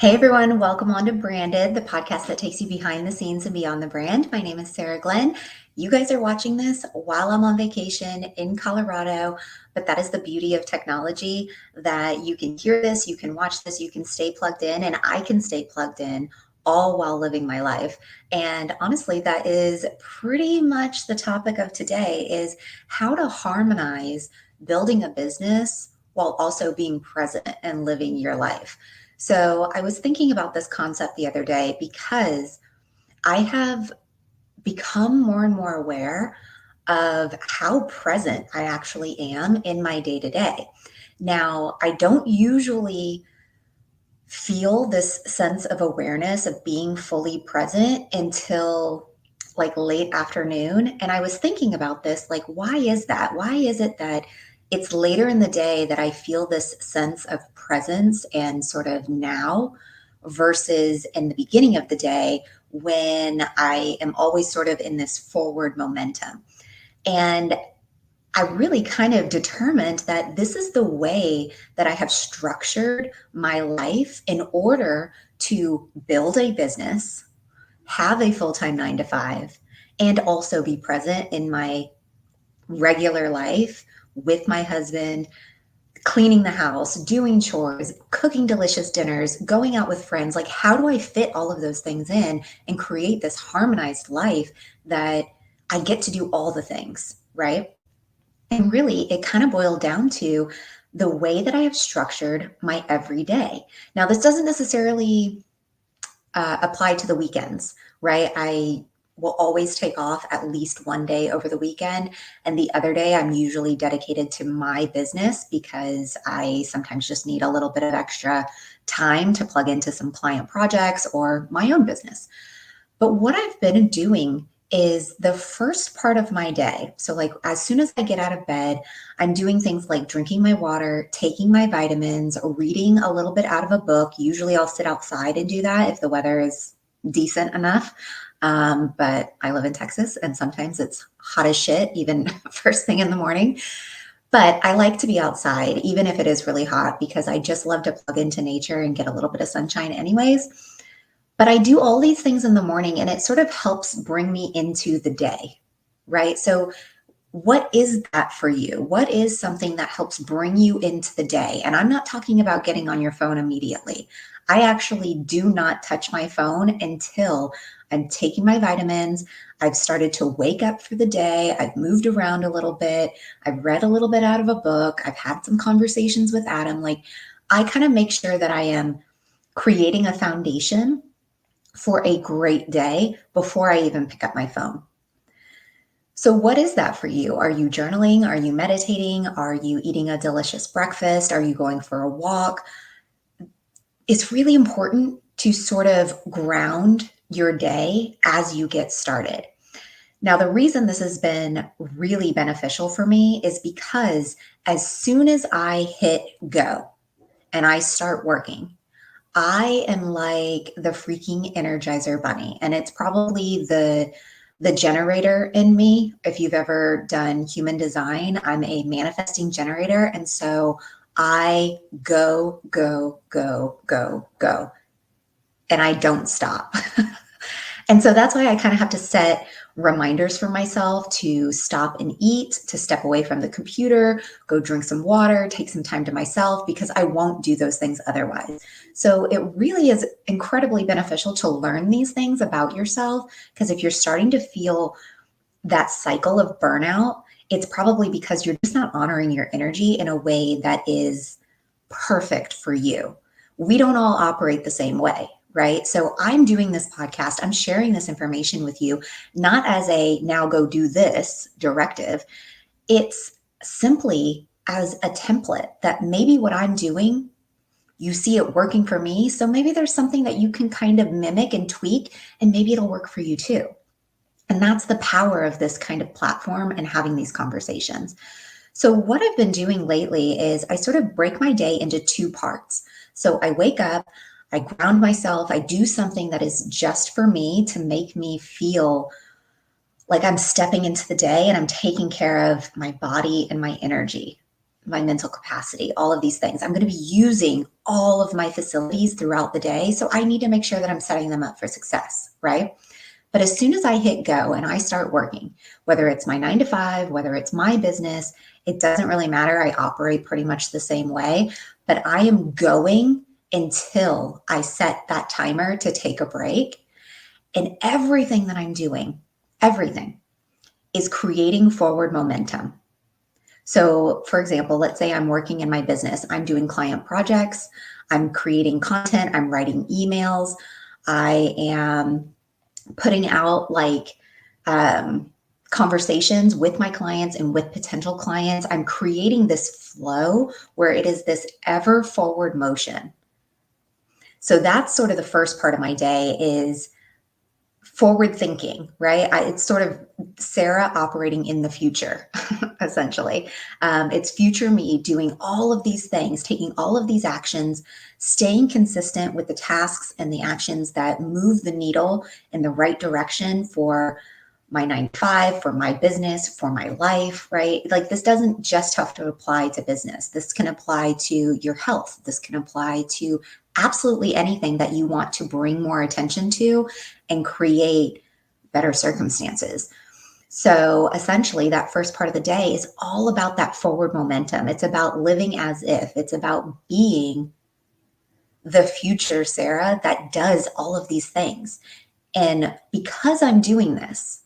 Hey everyone, welcome on to Branded, the podcast that takes you behind the scenes and beyond the brand. My name is Sarah Glenn. You guys are watching this while I'm on vacation in Colorado, but that is the beauty of technology that you can hear this, you can watch this, you can stay plugged in, and I can stay plugged in all while living my life. And honestly, that is pretty much the topic of today is how to harmonize building a business while also being present and living your life. So I was thinking about this concept the other day because I have become more and more aware of how present I actually am in my day to day. Now, I don't usually feel this sense of awareness of being fully present until like late afternoon. And I was thinking about this, like, why is that? Why is it that it's later in the day that I feel this sense of presence and sort of now versus in the beginning of the day when I am always sort of in this forward momentum? And I really kind of determined that this is the way that I have structured my life in order to build a business, have a full time 9 to 5, and also be present in my regular life with my husband, cleaning the house, doing chores, cooking delicious dinners, going out with friends. Like, how do I fit all of those things in and create this harmonized life that I get to do all the things, right? And really, it kind of boiled down to the way that I have structured my everyday. Now, this doesn't necessarily apply to the weekends, right? I will always take off at least one day over the weekend. And the other day, I'm usually dedicated to my business because I sometimes just need a little bit of extra time to plug into some client projects or my own business. But what I've been doing is the first part of my day. So, like, as soon as I get out of bed, I'm doing things like drinking my water, taking my vitamins, reading a little bit out of a book. Usually, I'll sit outside and do that if the weather is decent enough. But I live in Texas and sometimes it's hot as shit, even first thing in the morning. But I like to be outside, even if it is really hot, because I just love to plug into nature and get a little bit of sunshine, anyways. But I do all these things in the morning and it sort of helps bring me into the day, right? So, what is that for you? What is something that helps bring you into the day? And I'm not talking about getting on your phone immediately. I actually do not touch my phone until I'm taking my vitamins. I've started to wake up for the day. I've moved around a little bit. I've read a little bit out of a book. I've had some conversations with Adam. Like, I kind of make sure that I am creating a foundation for a great day before I even pick up my phone. So, what is that for you? Are you journaling? Are you meditating? Are you eating a delicious breakfast? Are you going for a walk? It's really important to sort of ground your day as you get started. Now, the reason this has been really beneficial for me is because as soon as I hit go and I start working, I am like the freaking Energizer Bunny, and it's probably the generator in me. If you've ever done human design, I'm a manifesting generator, and so I go, go, go, go, go, and I don't stop. And so that's why I kind of have to set reminders for myself to stop and eat, to step away from the computer, go drink some water, take some time to myself, because I won't do those things otherwise. So it really is incredibly beneficial to learn these things about yourself, because if you're starting to feel that cycle of burnout, it's probably because you're just not honoring your energy in a way that is perfect for you. We don't all operate the same way, right? So I'm doing this podcast, I'm sharing this information with you, not as a now go do this directive. It's simply as a template that maybe what I'm doing, you see it working for me. So maybe there's something that you can kind of mimic and tweak, and maybe it'll work for you too. And that's the power of this kind of platform and having these conversations. So, what I've been doing lately is I sort of break my day into two parts. So, I wake up, I ground myself, I do something that is just for me to make me feel like I'm stepping into the day and I'm taking care of my body and my energy. my mental capacity, all of these things. I'm going to be using all of my facilities throughout the day. So I need to make sure that I'm setting them up for success, right? But as soon as I hit go and I start working, whether it's my 9 to 5, whether it's my business, it doesn't really matter. I operate pretty much the same way, but I am going until I set that timer to take a break. And everything that I'm doing, everything is creating forward momentum. So, for example, let's say I'm working in my business, I'm doing client projects, I'm creating content, I'm writing emails, I am putting out um, conversations with my clients and with potential clients. I'm creating this flow where it is this ever forward motion. So that's sort of the first part of my day is forward thinking, right? It's sort of Sarah operating in the future, essentially. It's future me doing all of these things, taking all of these actions, staying consistent with the tasks and the actions that move the needle in the right direction for my 9 to 5, for my business, for my life, right? Like this doesn't just have to apply to business. This can apply to your health. This can apply to absolutely anything that you want to bring more attention to and create better circumstances. So essentially, that first part of the day is all about that forward momentum. It's about living as if, it's about being the future Sarah that does all of these things. And because I'm doing this,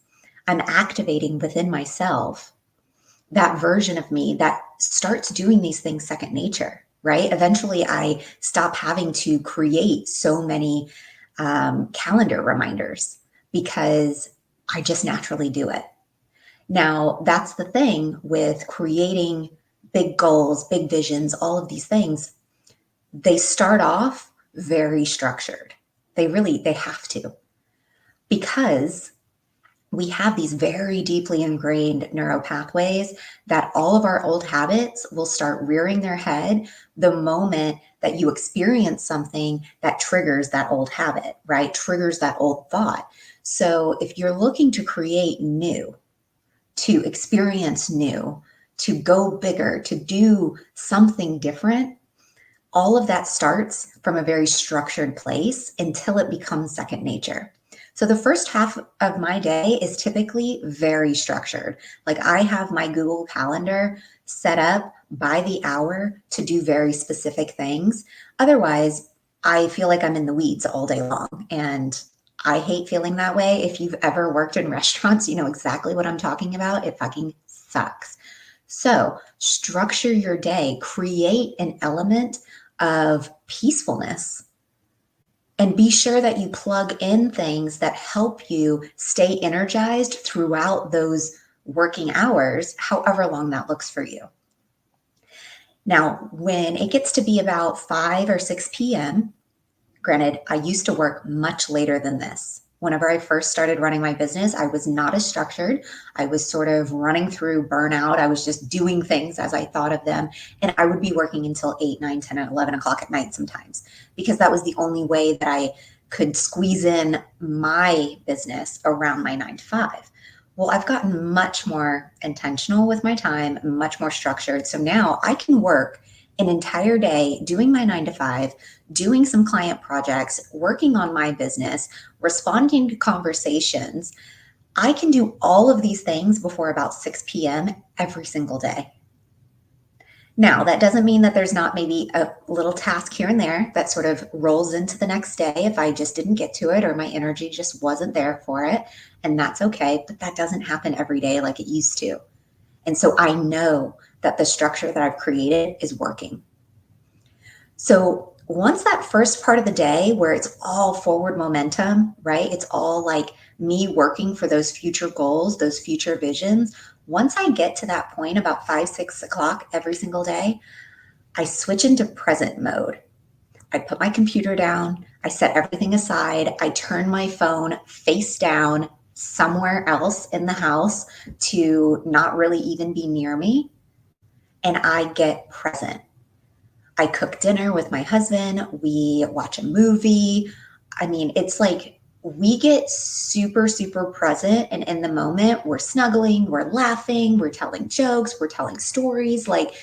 I'm activating within myself that version of me that starts doing these things second nature, right? Eventually, I stop having to create so many calendar reminders because I just naturally do it. Now, that's the thing with creating big goals, big visions, all of these things. They start off very structured. They have to, because we have these very deeply ingrained neural pathways that all of our old habits will start rearing their head the moment that you experience something that triggers that old habit, right? Triggers that old thought. So if you're looking to create new, to experience new, to go bigger, to do something different, all of that starts from a very structured place until it becomes second nature. So the first half of my day is typically very structured. Like I have my Google Calendar set up by the hour to do very specific things. Otherwise, I feel like I'm in the weeds all day long. And I hate feeling that way. If you've ever worked in restaurants, you know exactly what I'm talking about. It fucking sucks. So structure your day, create an element of peacefulness, and be sure that you plug in things that help you stay energized throughout those working hours, however long that looks for you. Now, when it gets to be about 5 or 6 p.m., granted, I used to work much later than this. Whenever I first started running my business, I was not as structured. I was sort of running through burnout. I was just doing things as I thought of them. And I would be working until 8, 9, 10, and 11 o'clock at night sometimes, because that was the only way that I could squeeze in my business around my 9 to 5. Well, I've gotten much more intentional with my time, much more structured. So now I can work an entire day doing my 9 to 5, doing some client projects, working on my business, responding to conversations. I can do all of these things before about 6 p.m. every single day. Now, that doesn't mean that there's not maybe a little task here and there that sort of rolls into the next day if I just didn't get to it or my energy just wasn't there for it. And that's okay. But that doesn't happen every day like it used to. And so I know that the structure that I've created is working. So once that first part of the day where it's all forward momentum, right? It's all like me working for those future goals, those future visions. Once I get to that point about 5, 6 o'clock every single day, I switch into present mode. I put my computer down, I set everything aside, I turn my phone face down somewhere else in the house to not really even be near me, and I get present. I cook dinner with my husband, we watch a movie. I mean, it's like we get super, super present and in the moment. We're snuggling, we're laughing, we're telling jokes, we're telling stories. Like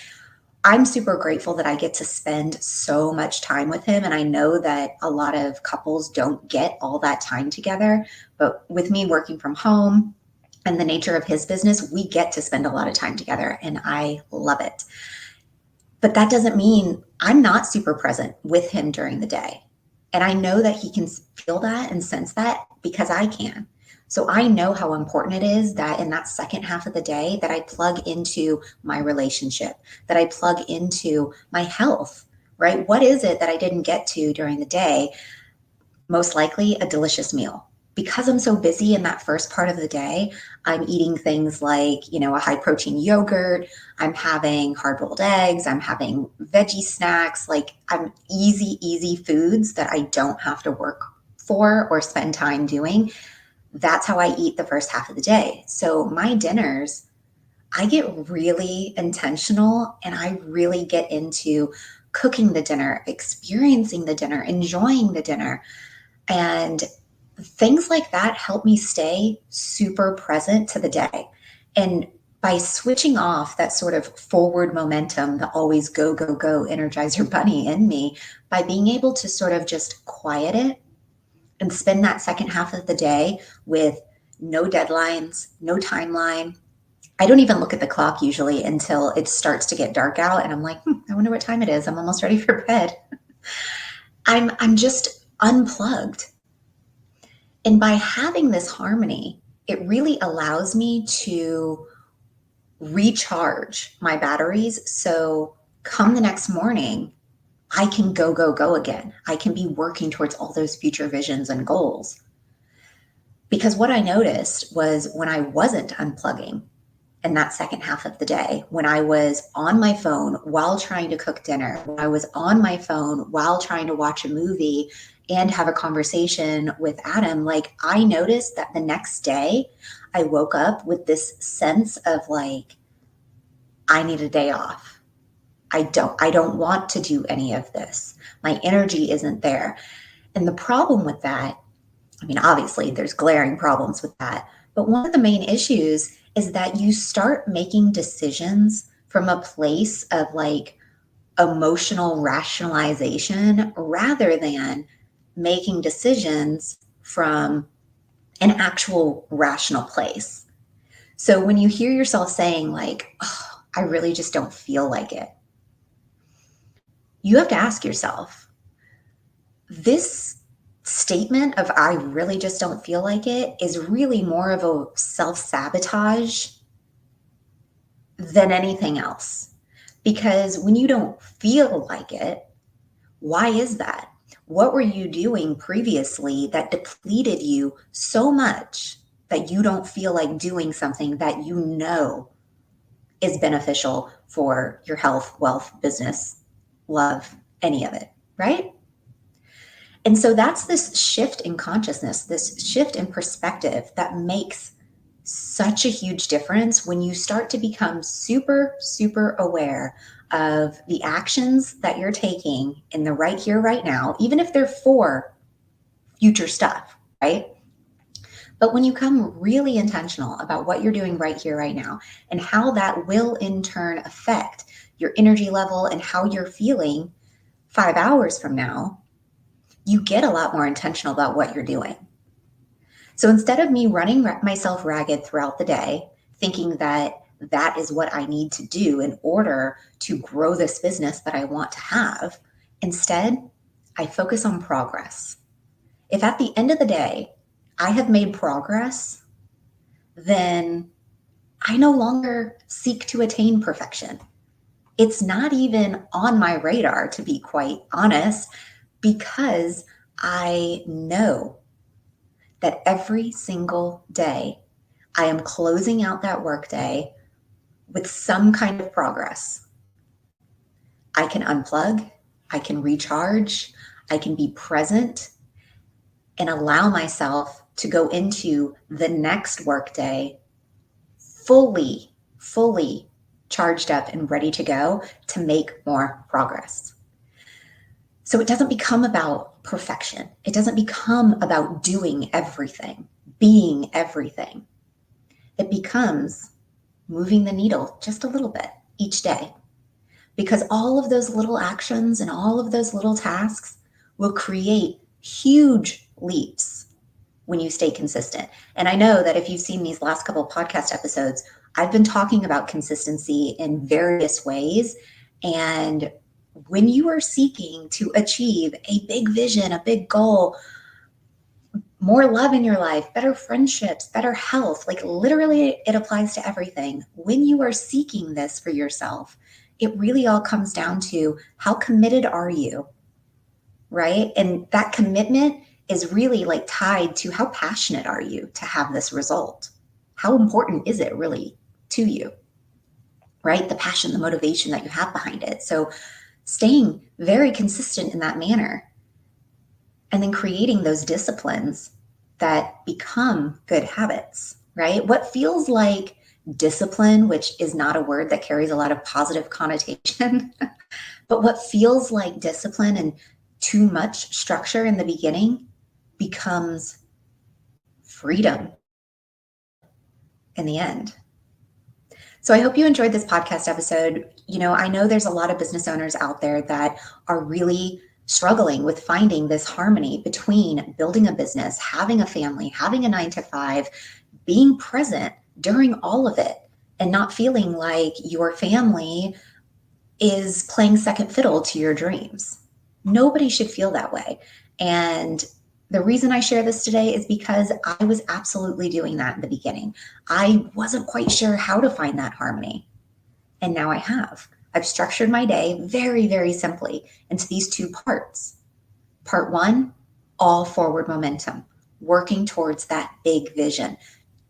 I'm super grateful that I get to spend so much time with him. And I know that a lot of couples don't get all that time together. But with me working from home and the nature of his business, we get to spend a lot of time together. And I love it. But that doesn't mean I'm not super present with him during the day. And I know that he can feel that and sense that because I can. So I know how important it is that in that second half of the day that I plug into my relationship, that I plug into my health, right? What is it that I didn't get to during the day? Most likely a delicious meal. Because I'm so busy in that first part of the day, I'm eating things like, a high protein yogurt, I'm having hard boiled eggs, I'm having veggie snacks, like I'm easy foods that I don't have to work for or spend time doing. That's how I eat the first half of the day. So my dinners, I get really intentional and I really get into cooking the dinner, experiencing the dinner, enjoying the dinner. And things like that help me stay super present to the day. And by switching off that sort of forward momentum, the always go, go, go, energize your bunny in me, by being able to sort of just quiet it and spend that second half of the day with no deadlines, no timeline. I don't even look at the clock usually until it starts to get dark out. And I'm like, I wonder what time it is. I'm almost ready for bed. I'm just unplugged. And by having this harmony, it really allows me to recharge my batteries. So come the next morning, I can go, go, go again. I can be working towards all those future visions and goals. Because what I noticed was when I wasn't unplugging in that second half of the day, when I was on my phone while trying to cook dinner, when I was on my phone while trying to watch a movie and have a conversation with Adam, like I noticed that the next day I woke up with this sense of like, I need a day off. I don't want to do any of this. My energy isn't there. And the problem with that, I mean, obviously there's glaring problems with that, but one of the main issues is that you start making decisions from a place of like emotional rationalization rather than making decisions from an actual rational place. So when you hear yourself saying like, oh, I really just don't feel like it, you have to ask yourself, this statement of I really just don't feel like it is really more of a self-sabotage than anything else. Because when you don't feel like it, why is that? What were you doing previously that depleted you so much that you don't feel like doing something that you know is beneficial for your health, wealth, business, love, any of it, right? And so that's this shift in consciousness, this shift in perspective that makes such a huge difference when you start to become super, super aware of the actions that you're taking in the right here, right now, even if they're for future stuff, right? But when you come really intentional about what you're doing right here, right now, and how that will in turn affect your energy level and how you're feeling 5 hours from now, you get a lot more intentional about what you're doing. So instead of me running myself ragged throughout the day, thinking that that is what I need to do in order to grow this business that I want to have, instead, I focus on progress. If at the end of the day, I have made progress, then I no longer seek to attain perfection. It's not even on my radar, to be quite honest, because I know that every single day I am closing out that workday with some kind of progress. I can unplug, I can recharge, I can be present and allow myself to go into the next workday fully charged up and ready to go to make more progress. So it doesn't become about perfection. It doesn't become about doing everything, being everything. It becomes moving the needle just a little bit each day, because all of those little actions and all of those little tasks will create huge leaps when you stay consistent. And I know that if you've seen these last couple podcast episodes, I've been talking about consistency in various ways. And when you are seeking to achieve a big vision, a big goal, more love in your life, better friendships, better health, like literally it applies to everything. When you are seeking this for yourself, it really all comes down to how committed are you, right? And that commitment is really like tied to how passionate are you to have this result? How important is it really to you, right? The passion, the motivation that you have behind it. So staying very consistent in that manner and then creating those disciplines that become good habits, right? What feels like discipline, which is not a word that carries a lot of positive connotation, but what feels like discipline and too much structure in the beginning becomes freedom in the end. So I hope you enjoyed this podcast episode. I know there's a lot of business owners out there that are really struggling with finding this harmony between building a business, having a family, having a 9 to 5, being present during all of it, and not feeling like your family is playing second fiddle to your dreams. Nobody should feel that way. And the reason I share this today is because I was absolutely doing that in the beginning. I wasn't quite sure how to find that harmony. And now I have. I've structured my day very, very simply into these 2 parts. Part 1, all forward momentum, working towards that big vision,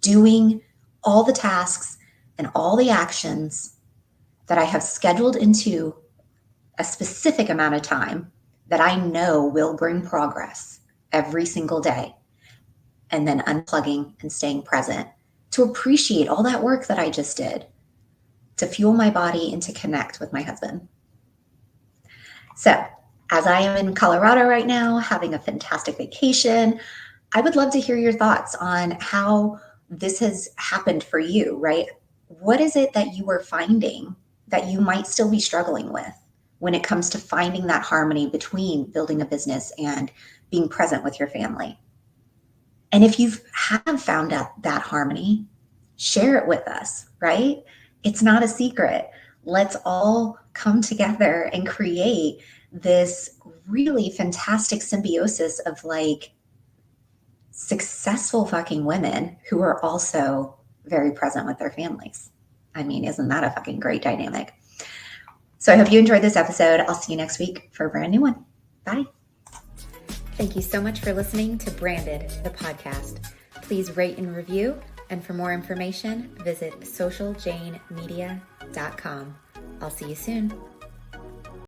doing all the tasks and all the actions that I have scheduled into a specific amount of time that I know will bring progress every single day, and then unplugging and staying present to appreciate all that work that I just did, to fuel my body and to connect with my husband. So, as I am in Colorado right now, having a fantastic vacation, I would love to hear your thoughts on how this has happened for you, right? What is it that you are finding that you might still be struggling with when it comes to finding that harmony between building a business and being present with your family? And if you have found out that harmony, share it with us, right? It's not a secret. Let's all come together and create this really fantastic symbiosis of like successful fucking women who are also very present with their families. I mean, isn't that a fucking great dynamic? So I hope you enjoyed this episode. I'll see you next week for a brand new one. Bye. Thank you so much for listening to Branded, the podcast. Please rate and review. And for more information, visit socialjanemedia.com. I'll see you soon.